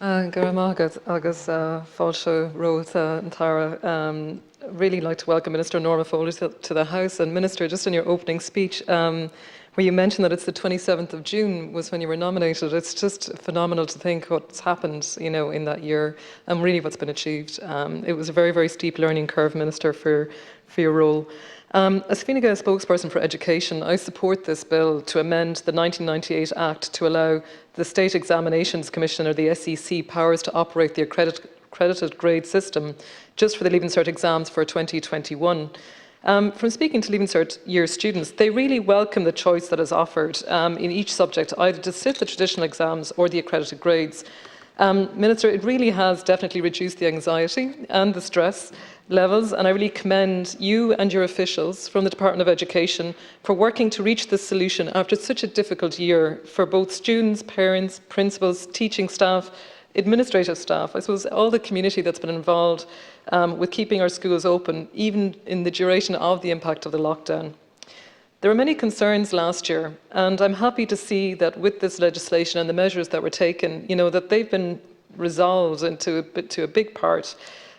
Garamagat agus Fáilte Rota and Tara. Really like to welcome Minister Norma Foley to the House. And Minister, just in your opening speech, where you mentioned that it's the 27th of June was when you were nominated, it's just phenomenal to think what's happened, in that year and really what's been achieved. It was a very, very steep learning curve, Minister, for your role. As Fine Gael spokesperson for education, I support this bill to amend the 1998 Act to allow the State Examinations Commission, or the SEC, powers to operate the accredited grade system just for the Leaving Cert exams for 2021. From speaking to Leaving Cert year students, they really welcome the choice that is offered in each subject, either to sit the traditional exams or the accredited grades. Minister, it really has definitely reduced the anxiety and the stress levels, and I really commend you and your officials from the Department of Education for working to reach this solution after such a difficult year for both students, parents, principals, teaching staff, administrative staff, I suppose all the community that's been involved with keeping our schools open, even in the duration of the impact of the lockdown. There were many concerns last year, and I'm happy to see that with this legislation and the measures that were taken, that they've been resolved to a big part.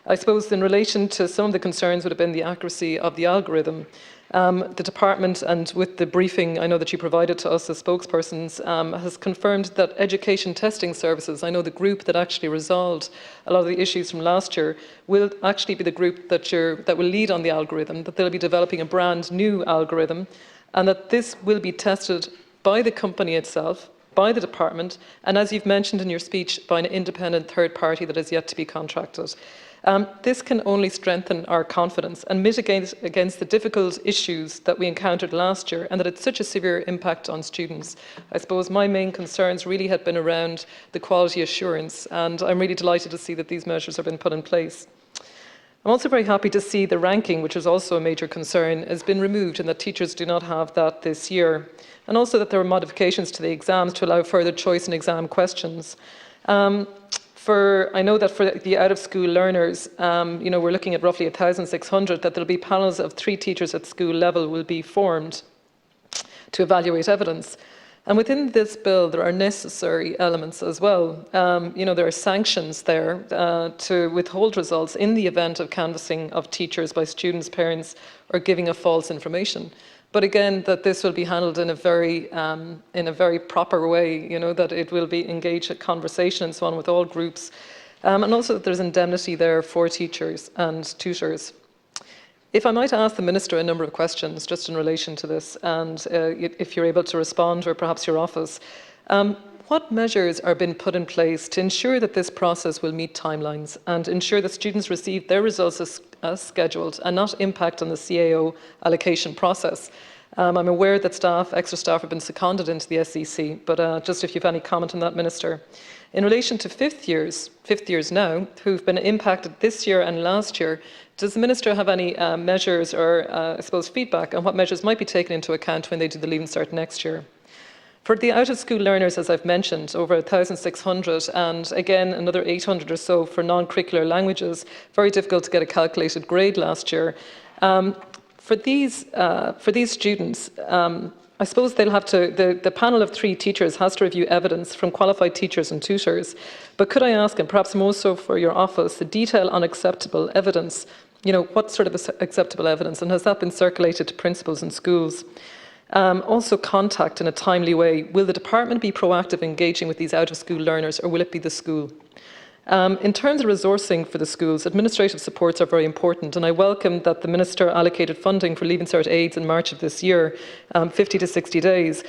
I suppose in relation to some of the concerns would have been the accuracy of the algorithm. The department, and with the briefing I know that you provided to us as spokespersons, has confirmed that education testing services, I know the group that actually resolved a lot of the issues from last year, will actually be the group that will lead on the algorithm, that they'll be developing a brand new algorithm, and that this will be tested by the company itself, by the department, and as you've mentioned in your speech, by an independent third party that is yet to be contracted. This can only strengthen our confidence and mitigate against the difficult issues that we encountered last year, and that it's such a severe impact on students. I suppose my main concerns really had been around the quality assurance, and I'm really delighted to see that these measures have been put in place. I'm also very happy to see the ranking, which is also a major concern, has been removed and that teachers do not have that this year. And also that there are modifications to the exams to allow further choice in exam questions. I know that for the out-of-school learners, we're looking at roughly 1,600, that there'll be panels of 3 teachers at school level will be formed to evaluate evidence. And within this bill, there are necessary elements as well. There are sanctions there to withhold results in the event of canvassing of teachers by students, parents, or giving of false information. But again, that this will be handled in a very proper way, that it will be engaged in conversation and so on with all groups. And also that there's indemnity there for teachers and tutors. If I might ask the Minister a number of questions just in relation to this, and if you're able to respond, or perhaps your office, what measures are being put in place to ensure that this process will meet timelines and ensure that students receive their results as scheduled and not impact on the CAO allocation process? I'm aware that extra staff have been seconded into the SEC, but just if you have any comment on that, Minister. In relation to fifth years now, who've been impacted this year and last year, does the Minister have any measures or, I suppose, feedback on what measures might be taken into account when they do the Leaving Cert next year? For the out-of-school learners, as I've mentioned, over 1,600, and again another 800 or so for non-curricular languages, very difficult to get a calculated grade last year. For these students, I suppose they'll have to, the panel of 3 teachers has to review evidence from qualified teachers and tutors. But could I ask, and perhaps more so for your office, the detail on acceptable evidence? What sort of acceptable evidence, and has that been circulated to principals and schools? Also contact in a timely way. Will the department be proactive engaging with these out-of-school learners, or will it be the school? In terms of resourcing for the schools, administrative supports are very important, and I welcome that the Minister allocated funding for Leaving Cert aids in March of this year, 50 to 60 days.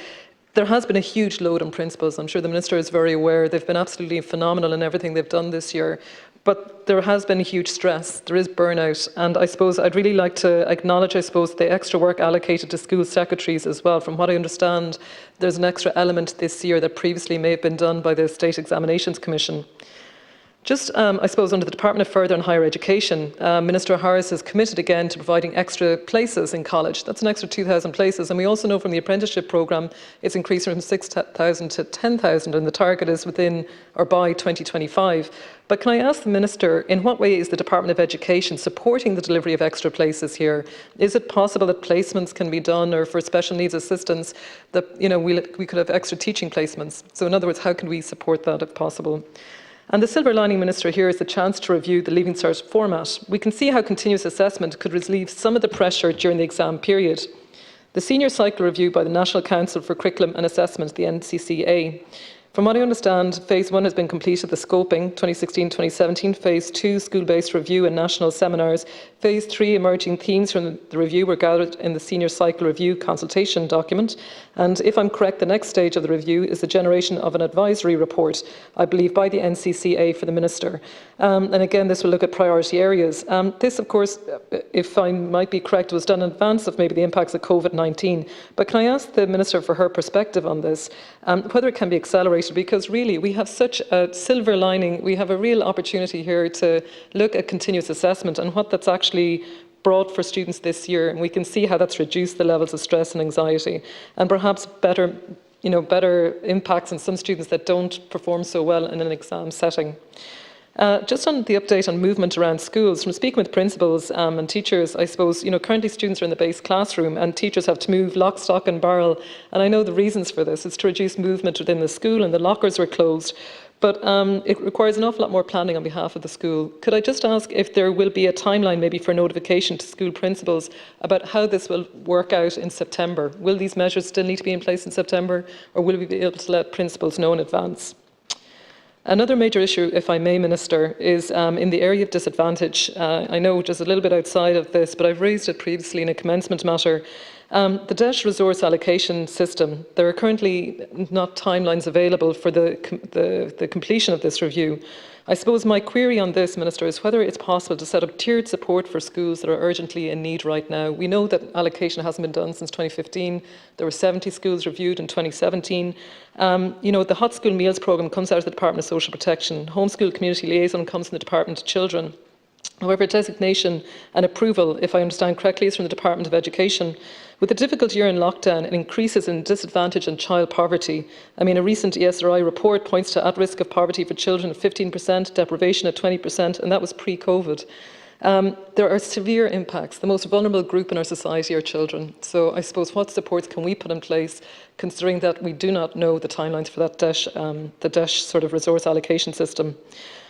There has been a huge load on principals. I'm sure the Minister is very aware. They've been absolutely phenomenal in everything they've done this year. But there has been a huge stress, there is burnout, and I suppose I'd really like to acknowledge, the extra work allocated to school secretaries as well. From what I understand, there's an extra element this year that previously may have been done by the State Examinations Commission. Just, I suppose, under the Department of Further and Higher Education, Minister Harris has committed again to providing extra places in college. That's an extra 2,000 places, and we also know from the apprenticeship programme it's increased from 6,000 to 10,000, and the target is within or by 2025. But can I ask the Minister, in what way is the Department of Education supporting the delivery of extra places here? Is it possible that placements can be done, or for special needs assistants, that we could have extra teaching placements? So in other words, how can we support that if possible? And the silver lining, Minister, here is the chance to review the Leaving Cert format. We can see how continuous assessment could relieve some of the pressure during the exam period. The senior cycle review by the National Council for Curriculum and Assessment, the NCCA. From what I understand, Phase 1 has been completed, the scoping, 2016-2017, Phase 2, school-based review and national seminars. Phase 3, emerging themes from the review were gathered in the senior cycle review consultation document. And if I'm correct, the next stage of the review is the generation of an advisory report, I believe, by the NCCA for the Minister. And again, this will look at priority areas. This, of course, if I might be correct, was done in advance of maybe the impacts of COVID-19. But can I ask the Minister for her perspective on this, whether it can be accelerated? Because really, we have such a silver lining. We have a real opportunity here to look at continuous assessment and what that's actually brought for students this year. And we can see how that's reduced the levels of stress and anxiety, and perhaps better impacts on some students that don't perform so well in an exam setting. Just on the update on movement around schools, from speaking with principals and teachers, I suppose, currently students are in the base classroom and teachers have to move lock, stock and barrel. And I know the reasons for this. It's to reduce movement within the school and the lockers were closed. But it requires an awful lot more planning on behalf of the school. Could I just ask if there will be a timeline maybe for notification to school principals about how this will work out in September? Will these measures still need to be in place in September, or will we be able to let principals know in advance? Another major issue, if I may, Minister, is in the area of disadvantage. I know just a little bit outside of this, but I've raised it previously in a commencement matter. The DESH resource allocation system, there are currently not timelines available for the completion of this review. I suppose my query on this, Minister, is whether it's possible to set up tiered support for schools that are urgently in need right now. We know that allocation hasn't been done since 2015. There were 70 schools reviewed in 2017. The Hot School Meals programme comes out of the Department of Social Protection. Homeschool Community Liaison comes from the Department of Children. However, designation and approval, if I understand correctly, is from the Department of Education. With the difficult year in lockdown and increases in disadvantage and child poverty, a recent ESRI report points to at-risk of poverty for children of 15%, deprivation at 20%, and that was pre-COVID. There are severe impacts. The most vulnerable group in our society are children. So I suppose what supports can we put in place, considering that we do not know the timelines for that the DESH sort of resource allocation system?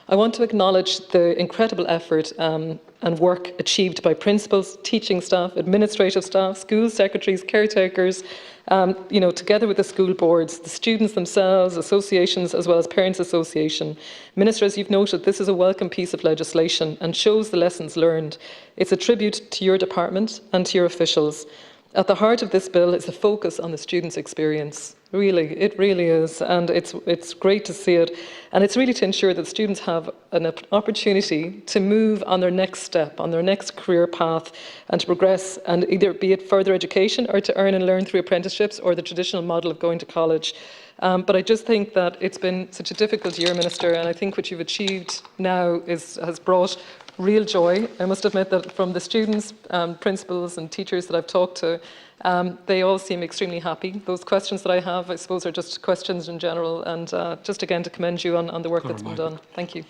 I want to acknowledge the incredible effort and work achieved by principals, teaching staff, administrative staff, school secretaries, caretakers, together with the school boards, the students themselves, associations, as well as Parents Association. Minister, as you've noted, this is a welcome piece of legislation and shows the lessons learned. It's a tribute to your department and to your officials. At the heart of this bill is the focus on the student's experience. Really, it really is, and it's great to see it. And it's really to ensure that students have an opportunity to move on their next step, on their next career path, and to progress, and either be it further education or to earn and learn through apprenticeships or the traditional model of going to college. But I just think that it's been such a difficult year, Minister, and I think what you've achieved now has brought real joy. I must admit that from the students, principals and teachers that I've talked to, they all seem extremely happy. Those questions that I have, I suppose, are just questions in general, and just again to commend you on the work that's been done. Thank you.